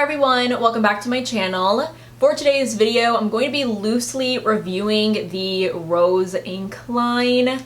everyone, welcome back to my channel. For today's video, I'm going to be loosely reviewing the Rose Ink line.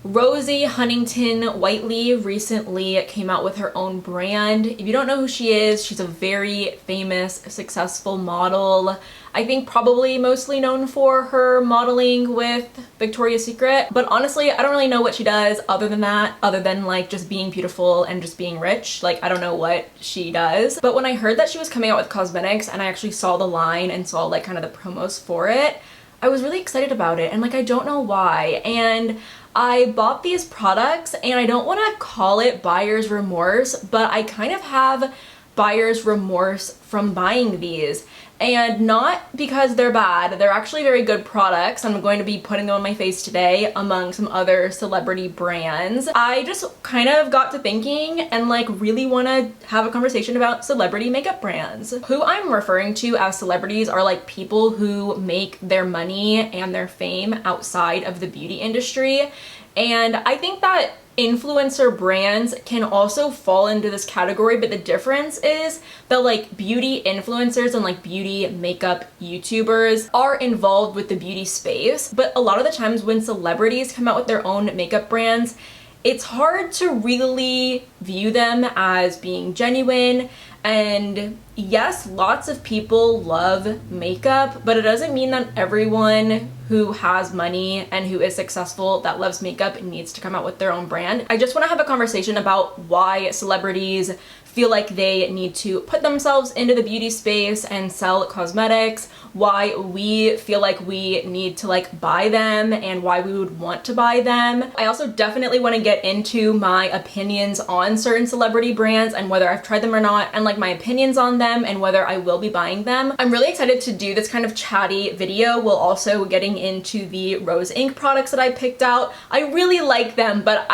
Rosie Huntington Whiteley recently came out with her own brand. If you don't know who she is, she's a very famous, successful model. I think probably mostly known for her modeling with Victoria's Secret. But honestly, I don't really know what she does other than that, other than like just being beautiful and just being rich. Like, I don't know what she does. But when I heard that she was coming out with cosmetics and I actually saw the line and saw like kind of the promos for it, I was really excited about it, and like I don't know why. And I bought these products and I don't want to call it buyer's remorse, but I kind of have buyer's remorse from buying these. And not because they're bad, they're actually very good products. I'm going to be putting them on my face today among some other celebrity brands. I just kind of got to thinking and like really want to have a conversation about celebrity makeup brands. Who I'm referring to as celebrities are like people who make their money and their fame outside of the beauty industry. And I think that influencer brands can also fall into this category, but the difference is that like beauty influencers and like beauty makeup YouTubers are involved with the beauty space, but a lot of the times when celebrities come out with their own makeup brands, it's hard to really view them as being genuine. And yes, lots of people love makeup, but it doesn't mean that everyone who has money and who is successful that loves makeup needs to come out with their own brand. I just want to have a conversation about why celebrities feel like they need to put themselves into the beauty space and sell cosmetics, why we feel like we need to like buy them and why we would want to buy them. I also definitely want to get into my opinions on certain celebrity brands and whether I've tried them or not, and like my opinions on them and whether I will be buying them. I'm really excited to do this kind of chatty video while also getting into the Rose Ink products that I picked out. I really like them, but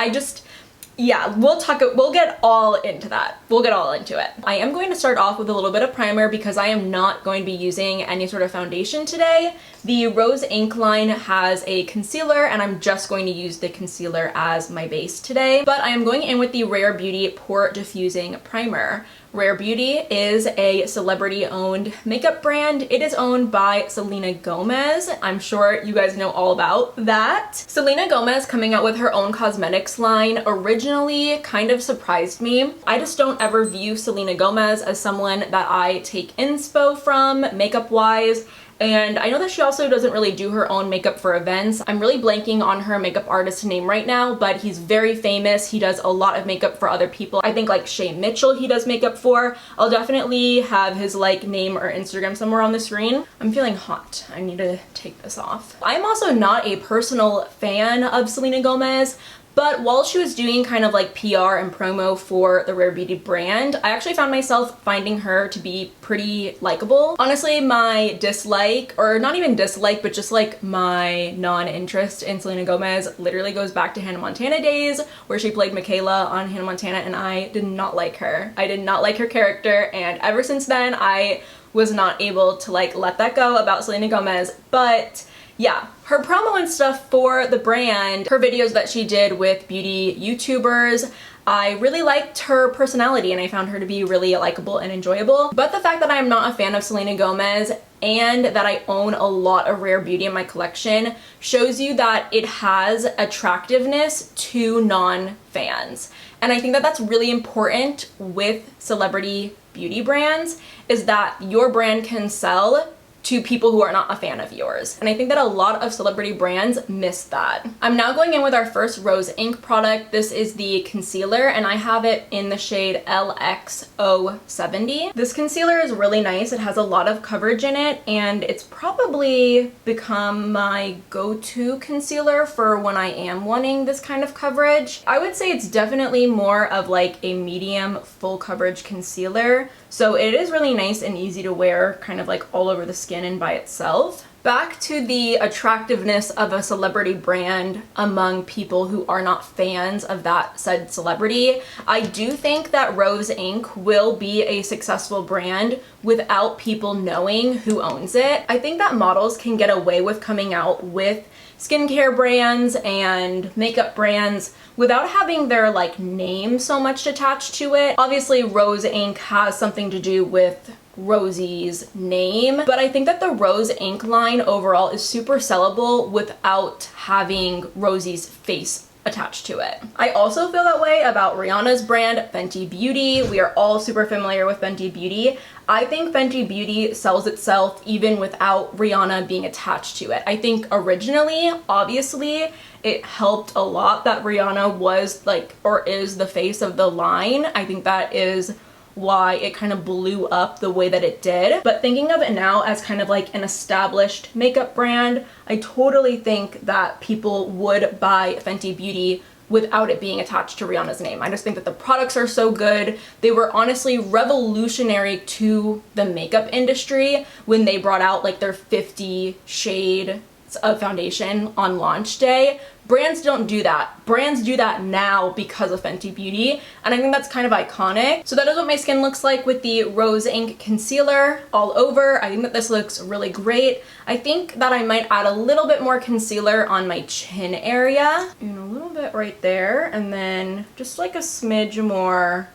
yeah, we'll get all into that. We'll get all into it. I am going to start off with a little bit of primer because I am not going to be using any sort of foundation today. The Rose Ink line has a concealer and I'm just going to use the concealer as my base today. But I am going in with the Rare Beauty Pore Diffusing Primer. Rare Beauty is a celebrity-owned makeup brand. It is owned by Selena Gomez. I'm sure you guys know all about that. Selena Gomez coming out with her own cosmetics line originally kind of surprised me. I just don't ever view Selena Gomez as someone that I take inspo from makeup-wise. And I know that she also doesn't really do her own makeup for events. I'm really blanking on her makeup artist name right now, but he's very famous. He does a lot of makeup for other people. I think like Shay Mitchell he does makeup for. I'll definitely have his like name or Instagram somewhere on the screen. I'm feeling hot. I need to take this off. I'm also not a personal fan of Selena Gomez, but while she was doing kind of like PR and promo for the Rare Beauty brand, I actually found myself finding her to be pretty likable. Honestly, my dislike, or not even dislike, but just like my non-interest in Selena Gomez literally goes back to Hannah Montana days where she played Michaela on Hannah Montana, and I did not like her. I did not like her character, and ever since then I was not able to like let that go about Selena Gomez. But yeah, her promo and stuff for the brand, her videos that she did with beauty YouTubers, I really liked her personality and I found her to be really likable and enjoyable. But the fact that I am not a fan of Selena Gomez and that I own a lot of Rare Beauty in my collection shows you that it has attractiveness to non-fans. And I think that that's really important with celebrity beauty brands, is that your brand can sell to people who are not a fan of yours. And I think that a lot of celebrity brands miss that. I'm now going in with our first Rose Ink product. This is the concealer and I have it in the shade LX070. This concealer is really nice. It has a lot of coverage in it and it's probably become my go-to concealer for when I am wanting this kind of coverage. I would say it's definitely more of like a medium full coverage concealer. So it is really nice and easy to wear kind of like all over the skin and by itself. Back to the attractiveness of a celebrity brand among people who are not fans of that said celebrity. I do think that Rose Ink will be a successful brand without people knowing who owns it. I think that models can get away with coming out with skincare brands and makeup brands without having their like name so much attached to it. Obviously Rose Ink has something to do with Rosie's name, but I think that the Rose ink line overall is super sellable without having Rosie's face attached to it. I also feel that way about Rihanna's brand, Fenty Beauty. We are all super familiar with Fenty Beauty. I think Fenty Beauty sells itself even without Rihanna being attached to it. I think originally, obviously, it helped a lot that Rihanna was like, or is the face of the line. I think that is why it kind of blew up the way that it did. But thinking of it now as kind of like an established makeup brand, I totally think that people would buy Fenty Beauty without it being attached to Rihanna's name. I just think that the products are so good. They were honestly revolutionary to the makeup industry when they brought out like their 50 shades of foundation on launch day. Brands don't do that. Brands do that now because of Fenty Beauty, and I think that's kind of iconic. So that is what my skin looks like with the Rose Ink Concealer all over. I think that this looks really great. I think that I might add a little bit more concealer on my chin area, and a little bit right there, and then just like a smidge more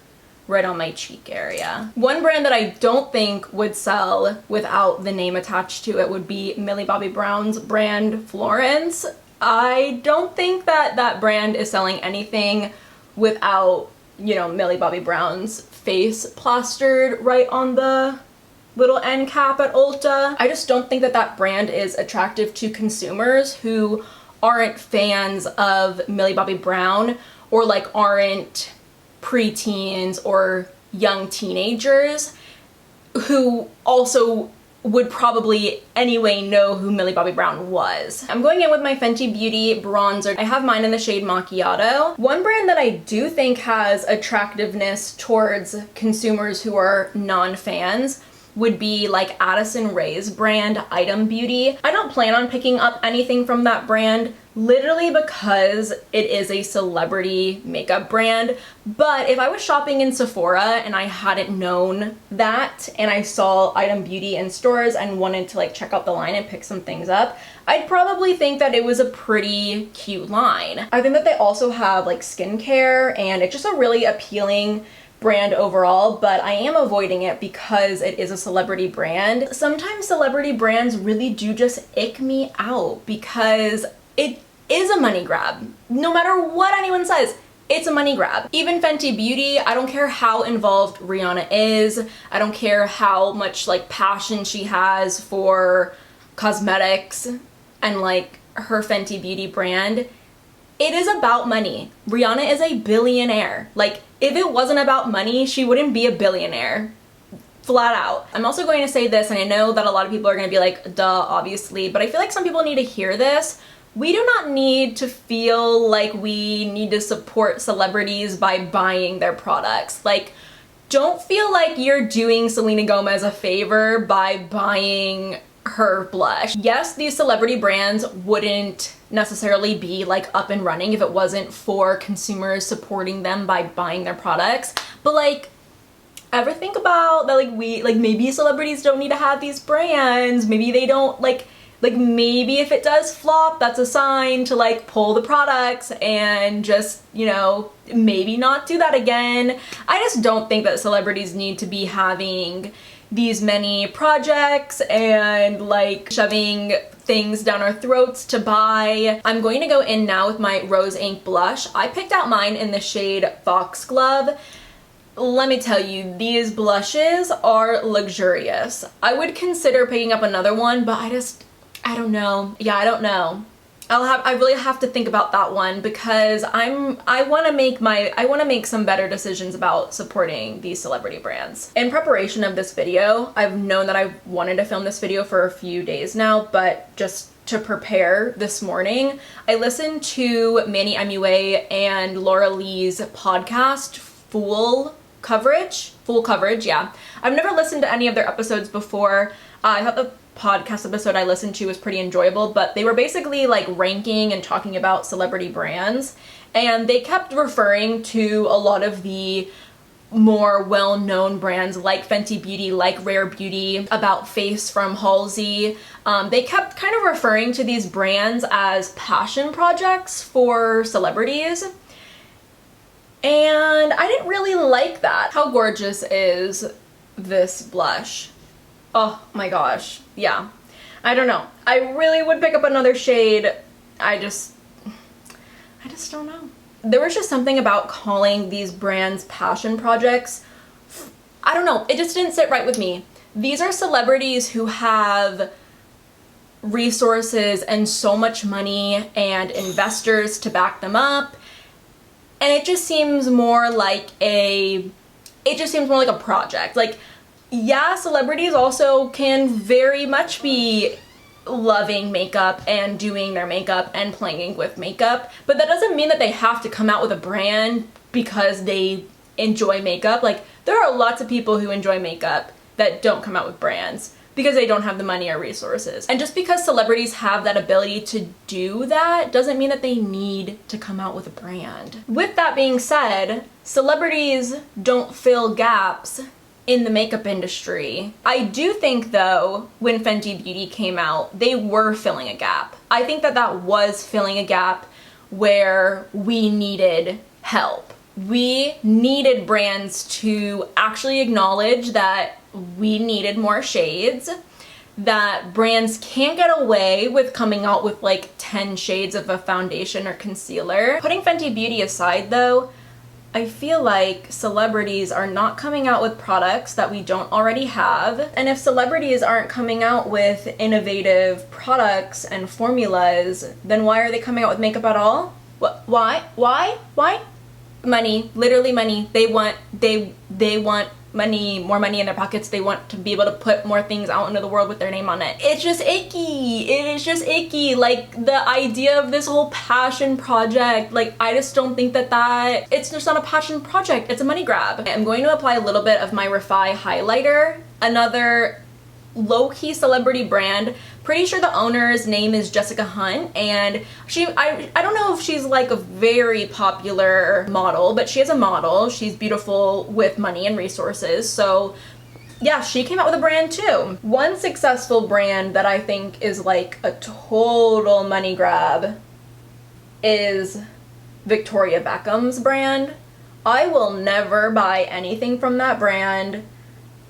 right on my cheek area. One brand that I don't think would sell without the name attached to it would be Millie Bobby Brown's brand Florence. I don't think that that brand is selling anything without, you know, Millie Bobby Brown's face plastered right on the little end cap at Ulta. I just don't think that that brand is attractive to consumers who aren't fans of Millie Bobby Brown or like aren't preteens or young teenagers who also would probably anyway know who Millie Bobby Brown was. I'm going in with my Fenty Beauty bronzer. I have mine in the shade Macchiato. One brand that I do think has attractiveness towards consumers who are non-fans would be like Addison Rae's brand, Item Beauty. I don't plan on picking up anything from that brand literally because it is a celebrity makeup brand, but if I was shopping in Sephora and I hadn't known that and I saw Item Beauty in stores and wanted to like check out the line and pick some things up, I'd probably think that it was a pretty cute line. I think that they also have like skincare and it's just a really appealing brand overall, but I am avoiding it because it is a celebrity brand. Sometimes celebrity brands really do just ick me out because it is a money grab. No matter what anyone says, it's a money grab. Even Fenty Beauty, I don't care how involved Rihanna is. I don't care how much like passion she has for cosmetics and like her Fenty Beauty brand. It is about money. Rihanna is a billionaire. Like, if it wasn't about money, she wouldn't be a billionaire. Flat out. I'm also going to say this, and I know that a lot of people are going to be like, duh, obviously, but I feel like some people need to hear this. We do not need to feel like we need to support celebrities by buying their products. Like, don't feel like you're doing Selena Gomez a favor by buying her blush. Yes, these celebrity brands wouldn't necessarily be like up and running if it wasn't for consumers supporting them by buying their products, but like, ever think about that, like maybe celebrities don't need to have these brands, maybe they don't like maybe if it does flop, that's a sign to like pull the products and just, you know, maybe not do that again. I just don't think that celebrities need to be having these many projects and like shoving things down our throats to buy. I'm going to go in now with my Rose Ink blush. I picked out mine in the shade Foxglove. Let me tell you, these blushes are luxurious. I would consider picking up another one, but I don't know. Yeah, I don't know. I really have to think about that one because I want to make some better decisions about supporting these celebrity brands. In preparation of this video, I've known that I wanted to film this video for a few days now, but just to prepare this morning, I listened to Manny MUA and Laura Lee's podcast, Full Coverage, yeah. I've never listened to any of their episodes before. I thought the podcast episode I listened to was pretty enjoyable, but they were basically like ranking and talking about celebrity brands, and they kept referring to a lot of the more well-known brands like Fenty Beauty, like Rare Beauty, About Face from Halsey. They kept kind of referring to these brands as passion projects for celebrities, and I didn't really like that. How gorgeous is this blush. Oh my gosh. Yeah. I don't know. I really would pick up another shade. I just don't know. There was just something about calling these brands passion projects. I don't know. It just didn't sit right with me. These are celebrities who have resources and so much money and investors to back them up. And it just seems more like a project. Like, yeah, celebrities also can very much be loving makeup and doing their makeup and playing with makeup, but that doesn't mean that they have to come out with a brand because they enjoy makeup. Like, there are lots of people who enjoy makeup that don't come out with brands because they don't have the money or resources. And just because celebrities have that ability to do that doesn't mean that they need to come out with a brand. With that being said, celebrities don't fill gaps in the makeup industry. I do think though, when Fenty Beauty came out, they were filling a gap. I think that that was filling a gap where we needed help. We needed brands to actually acknowledge that we needed more shades, that brands can't get away with coming out with like 10 shades of a foundation or concealer. Putting Fenty Beauty aside though, I feel like celebrities are not coming out with products that we don't already have. And if celebrities aren't coming out with innovative products and formulas, then why are they coming out with makeup at all? Why? Money, literally money. They want money, more money in their pockets. They want to be able to put more things out into the world with their name on it. It's just icky. It is just icky. Like, the idea of this whole passion project, like, I just don't think that it's just not a passion project. It's a money grab. I'm going to apply a little bit of my Refi highlighter, another low-key celebrity brand. Pretty sure the owner's name is Jessica Hunt, and I don't know if she's like a very popular model, but she is a model. She's beautiful with money and resources, so yeah, she came out with a brand too. One successful brand that I think is like a total money grab is Victoria Beckham's brand. I will never buy anything from that brand.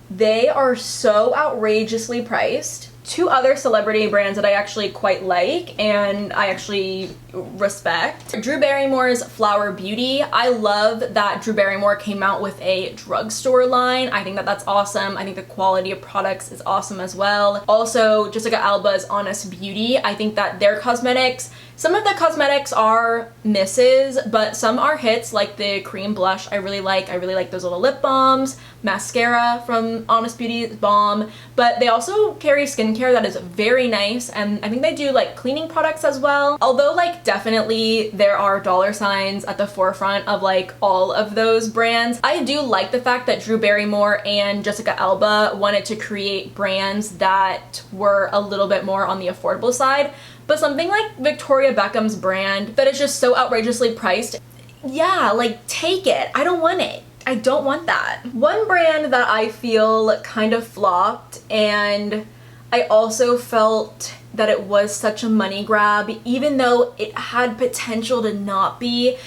They are so outrageously priced. Two other celebrity brands that I actually quite like and I actually respect. Drew Barrymore's Flower Beauty. I love that Drew Barrymore came out with a drugstore line. I think that that's awesome. I think the quality of products is awesome as well. Also, Jessica Alba's Honest Beauty. I think that their cosmetics, some of the cosmetics are misses, but some are hits, like the cream blush I really like. I really like those little lip balms. Mascara from Honest Beauty is bomb, but they also carry skincare that is very nice, and I think they do like cleaning products as well. Although like definitely there are dollar signs at the forefront of like all of those brands, I do like the fact that Drew Barrymore and Jessica Alba wanted to create brands that were a little bit more on the affordable side. But something like Victoria Beckham's brand that is just so outrageously priced, yeah, like take it. I don't want it. I don't want that. One brand that I feel kind of flopped, and I also felt that it was such a money grab, even though it had potential to not be.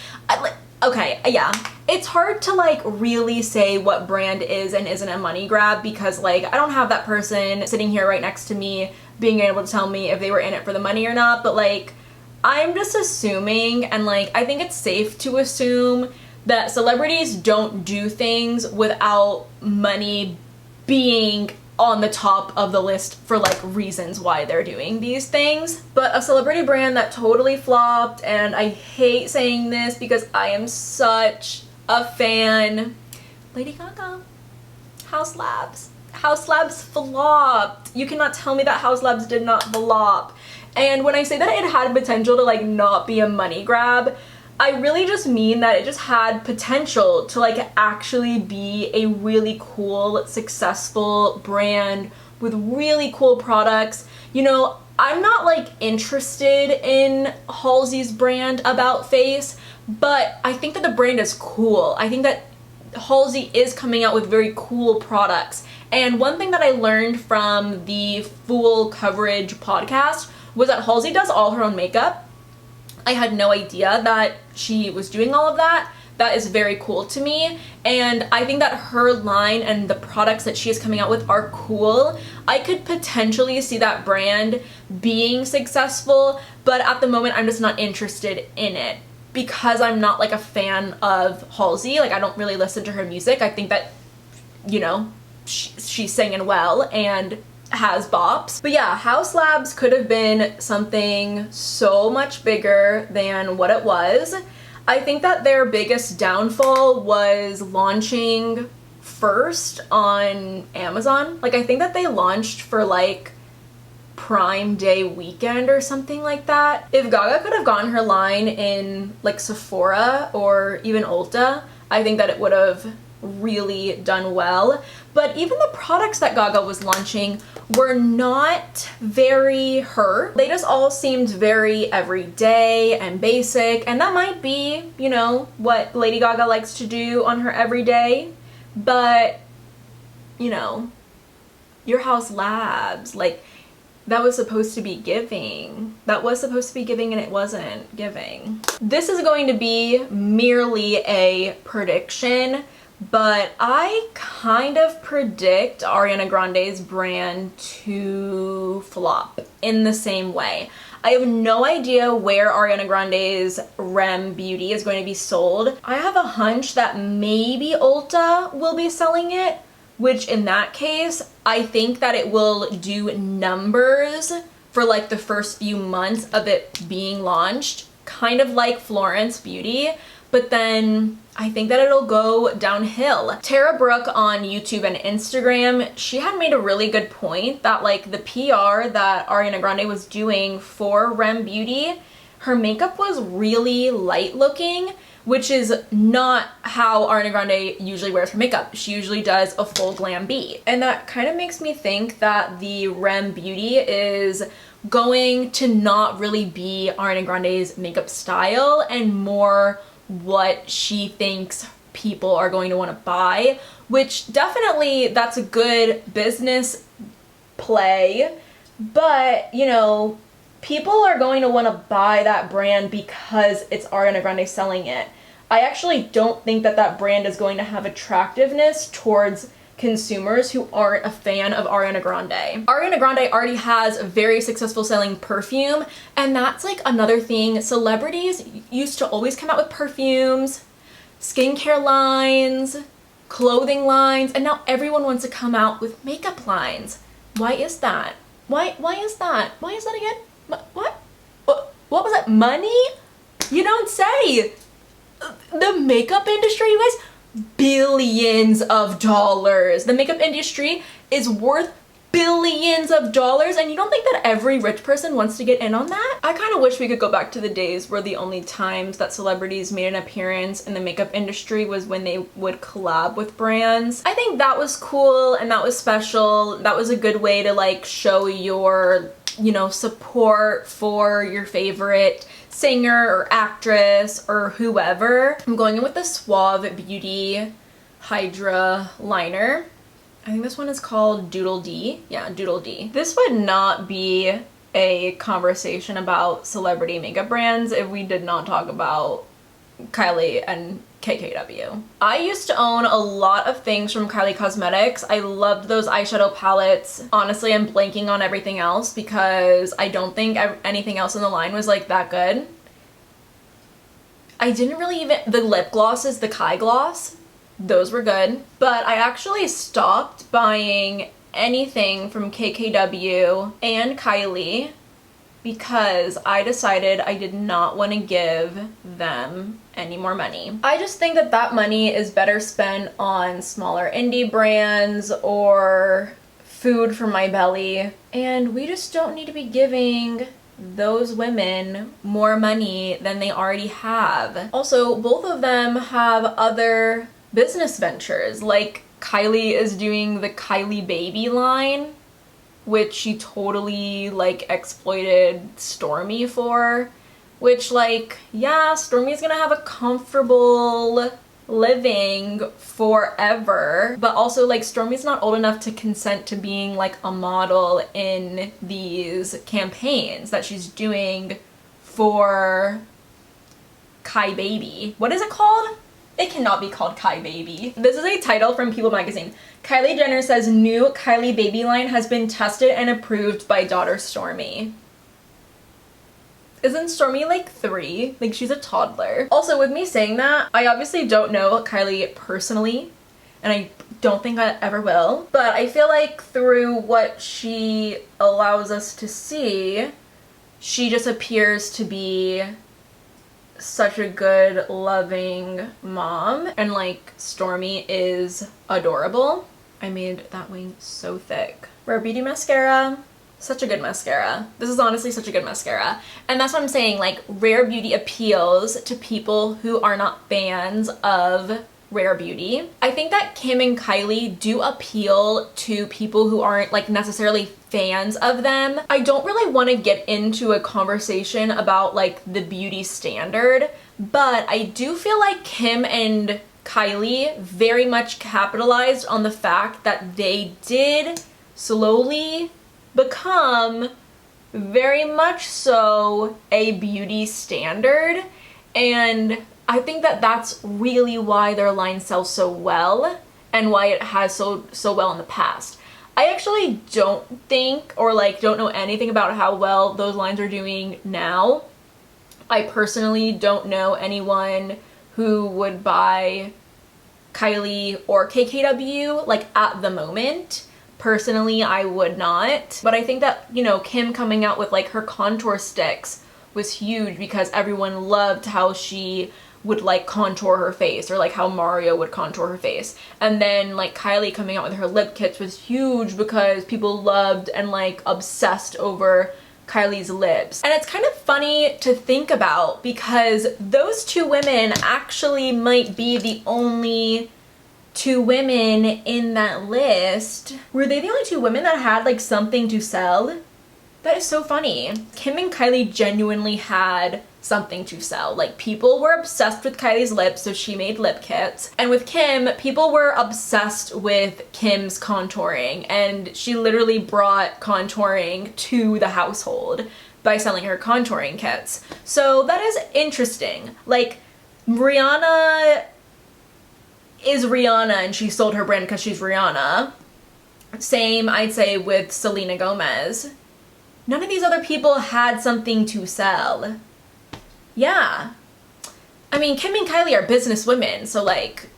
Okay, yeah. It's hard to like really say what brand is and isn't a money grab because like I don't have that person sitting here right next to me being able to tell me if they were in it for the money or not, but like I'm just assuming, and like I think it's safe to assume that celebrities don't do things without money being on the top of the list for like reasons why they're doing these things. But a celebrity brand that totally flopped, and I hate saying this because I am such a fan, Lady Gaga. Haus Labs. Haus Labs flopped. You cannot tell me that Haus Labs did not flop. And when I say that it had potential to like not be a money grab, I really just mean that it just had potential to like actually be a really cool, successful brand with really cool products. You know, I'm not like interested in Halsey's brand About Face, but I think that the brand is cool. I think that Halsey is coming out with very cool products. And one thing that I learned from the Full Coverage podcast was that Halsey does all her own makeup. I had no idea that she was doing all of that. that is very cool to me, and I think that her line and the products that she is coming out with are cool. I could potentially see that brand being successful, but at the moment I'm just not interested in it because I'm not like a fan of Halsey. Like, I don't really listen to her music. I think that, you know, she's singing well and has bops. But yeah, Haus Labs could have been something so much bigger than what it was. I think that their biggest downfall was launching first on Amazon. Like, I think that they launched for like Prime Day weekend or something like that. If Gaga could have gotten her line in like Sephora or even Ulta, I think that it would have really done well. But even the products that Gaga was launching were not very her. They just all seemed very everyday and basic, and that might be, you know, what Lady Gaga likes to do on her everyday, but, you know, your Haus Labs, like, that was supposed to be giving. That was supposed to be giving, and it wasn't giving. This is going to be merely a prediction, but I kind of predict Ariana Grande's brand to flop in the same way. I have no idea where Ariana Grande's Rem Beauty is going to be sold. I have a hunch that maybe Ulta will be selling it, which in that case, I think that it will do numbers for like the first few months of it being launched, kind of like Florence Beauty, but then I think that it'll go downhill. Tara Brooke on YouTube and Instagram, she had made a really good point that like the PR that Ariana Grande was doing for Rem Beauty, her makeup was really light looking, which is not how Ariana Grande usually wears her makeup. She usually does a full glam beat. And that kind of makes me think that the Rem Beauty is going to not really be Ariana Grande's makeup style and more what she thinks people are going to want to buy, which definitely that's a good business play, but you know, people are going to want to buy that brand because it's Ariana Grande selling it. I actually don't think that that brand is going to have attractiveness towards consumers who aren't a fan of Ariana Grande. Ariana Grande already has a very successful selling perfume, and that's like another thing. Celebrities used to always come out with perfumes, skincare lines, clothing lines, and now everyone wants to come out with makeup lines. Why is that? Why is that? Why is that again? What was that? Money? You don't say. The makeup industry, you guys, billions of dollars. The makeup industry is worth billions of dollars, and you don't think that every rich person wants to get in on that? I kind of wish we could go back to the days where the only times that celebrities made an appearance in the makeup industry was when they would collab with brands. I think that was cool and that was special. That was a good way to like show your, you know, support for your favorite singer or actress or whoever. I'm going in with the Suave Beauty Hydra liner. I think this one is called Doodle D. Yeah, Doodle D. This would not be a conversation about celebrity makeup brands if we did not talk about Kylie and KKW. I used to own a lot of things from Kylie Cosmetics. I loved those eyeshadow palettes. Honestly, I'm blanking on everything else because I don't think anything else in the line was like that good. I didn't really even, the lip glosses, the Kai gloss, those were good. But I actually stopped buying anything from KKW and Kylie because I decided I did not want to give them any more money. I just think that that money is better spent on smaller indie brands or food for my belly, and we just don't need to be giving those women more money than they already have. Also, both of them have other business ventures, like Kylie is doing the Kylie Baby line, which she totally like exploited Stormi for, which like, yeah, Stormi's gonna have a comfortable living forever, but also like Stormi's not old enough to consent to being like a model in these campaigns that she's doing for Kai Baby. What is it called? It cannot be called Kai Baby. This is a title from People magazine. Kylie Jenner says new Kylie Baby line has been tested and approved by daughter Stormi. Isn't Stormi like 3? Like, she's a toddler. Also, with me saying that, I obviously don't know Kylie personally, and I don't think I ever will, but I feel like through what she allows us to see, she just appears to be such a good, loving mom, and like Stormi is adorable. I made that wing so thick. Rare Beauty mascara. Such a good mascara. This is honestly such a good mascara. And that's what I'm saying, like, Rare Beauty appeals to people who are not fans of Rare Beauty. I think that Kim and Kylie do appeal to people who aren't like necessarily fans of them. I don't really want to get into a conversation about like the beauty standard, but I do feel like Kim and Kylie very much capitalized on the fact that they did slowly become very much so a beauty standard, and I think that that's really why their line sells so well and why it has so well in the past. I actually don't think, or like don't know anything about how well those lines are doing now. I personally don't know anyone who would buy Kylie or KKW like at the moment. Personally, I would not. But I think that, you know, Kim coming out with like her contour sticks was huge because everyone loved how she would like contour her face, or like how Mario would contour her face. And then like Kylie coming out with her lip kits was huge because people loved and like obsessed over Kylie's lips. And it's kind of funny to think about because those two women actually might be the only two women in that list. Were they the only two women that had like something to sell? That is so funny. Kim and Kylie genuinely had something to sell. Like, people were obsessed with Kylie's lips, so she made lip kits. And with Kim, people were obsessed with Kim's contouring, and she literally brought contouring to the household by selling her contouring kits. So that is interesting. Like, Rihanna is Rihanna and she sold her brand because she's Rihanna. Same, I'd say, with Selena Gomez. None of these other people had something to sell. Yeah. I mean, Kim and Kylie are business women, so like,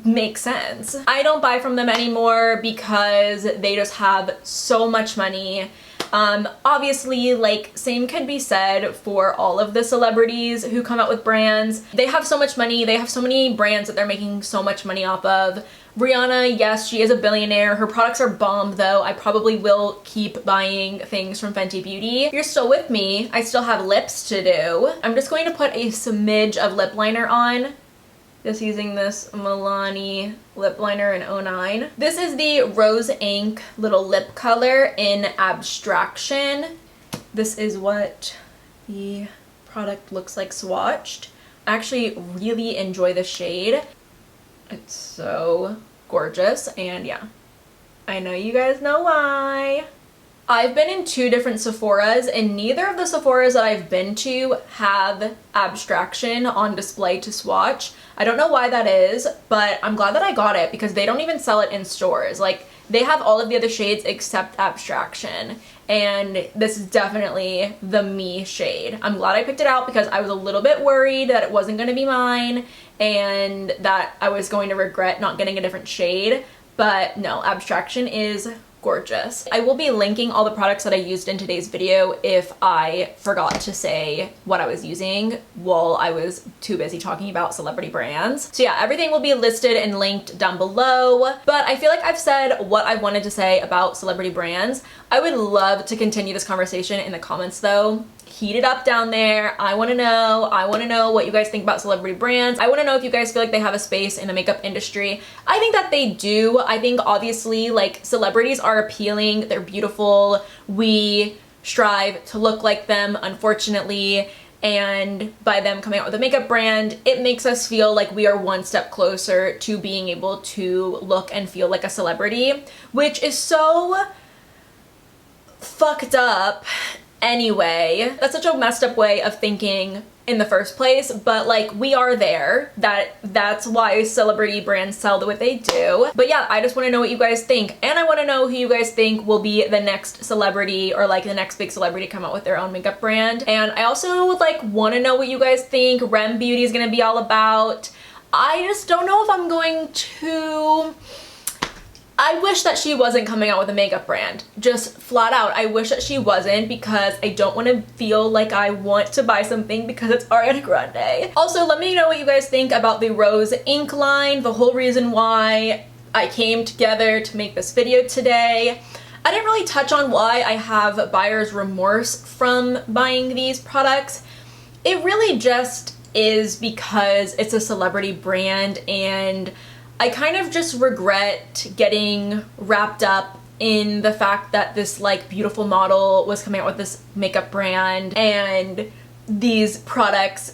makes sense. I don't buy from them anymore because they just have so much money. Obviously, like, same could be said for all of the celebrities who come out with brands. They have so much money, they have so many brands that they're making so much money off of. Rihanna, yes, she is a billionaire. Her products are bomb though. I probably will keep buying things from Fenty Beauty. If you're still with me, I still have lips to do. I'm just going to put a smidge of lip liner on. Just using this Milani lip liner in 09. This is the Rose Ink little lip color in Abstraction. This is what the product looks like swatched. I actually really enjoy the shade. It's so gorgeous, and yeah, I know you guys know why. I've been in 2 different Sephoras, and neither of the Sephoras that I've been to have Abstraction on display to swatch. I don't know why that is, but I'm glad that I got it because they don't even sell it in stores. Like, they have all of the other shades except Abstraction, and this is definitely the me shade. I'm glad I picked it out because I was a little bit worried that it wasn't going to be mine and that I was going to regret not getting a different shade, but no, Abstraction is gorgeous. I will be linking all the products that I used in today's video if I forgot to say what I was using while I was too busy talking about celebrity brands. So yeah, everything will be listed and linked down below, but I feel like I've said what I wanted to say about celebrity brands. I would love to continue this conversation in the comments though. Heat it up down there. I want to know what you guys think about celebrity brands. I want to know if you guys feel like they have a space in the makeup industry. I think that they do. I think obviously like celebrities are appealing, they're beautiful, we strive to look like them, unfortunately, and by them coming out with a makeup brand, it makes us feel like we are one step closer to being able to look and feel like a celebrity, which is so fucked up anyway. That's such a messed up way of thinking in the first place, but like we are there. That's why celebrity brands sell the way they do. But yeah, I just want to know what you guys think, and I want to know who you guys think will be the next celebrity or like the next big celebrity to come out with their own makeup brand. And I also like want to know what you guys think Rem Beauty is gonna be all about. I just don't know if I'm going to. I wish that she wasn't coming out with a makeup brand. Just flat out, I wish that she wasn't, because I don't want to feel like I want to buy something because it's Ariana Grande. Also, let me know what you guys think about the Rose ink line, the whole reason why I came together to make this video today. I didn't really touch on why I have buyer's remorse from buying these products. It really just is because it's a celebrity brand, and I kind of just regret getting wrapped up in the fact that this like beautiful model was coming out with this makeup brand and these products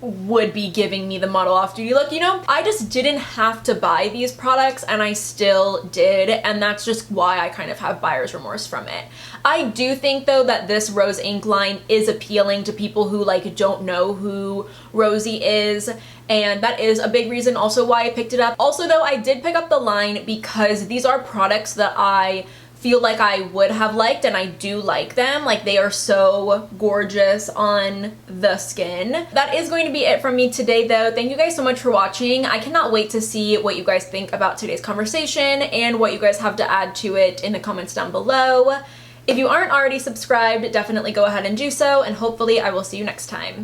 would be giving me the model off duty look, you know? I just didn't have to buy these products and I still did, and that's just why I kind of have buyer's remorse from it. I do think though that this Rose ink line is appealing to people who like don't know who Rosie is, and that is a big reason also why I picked it up. Also though, I did pick up the line because these are products that I feel like I would have liked, and I do like them. Like, they are so gorgeous on the skin. That is going to be it from me today though. Thank you guys so much for watching. I cannot wait to see what you guys think about today's conversation and what you guys have to add to it in the comments down below. If you aren't already subscribed, definitely go ahead and do so, and hopefully I will see you next time.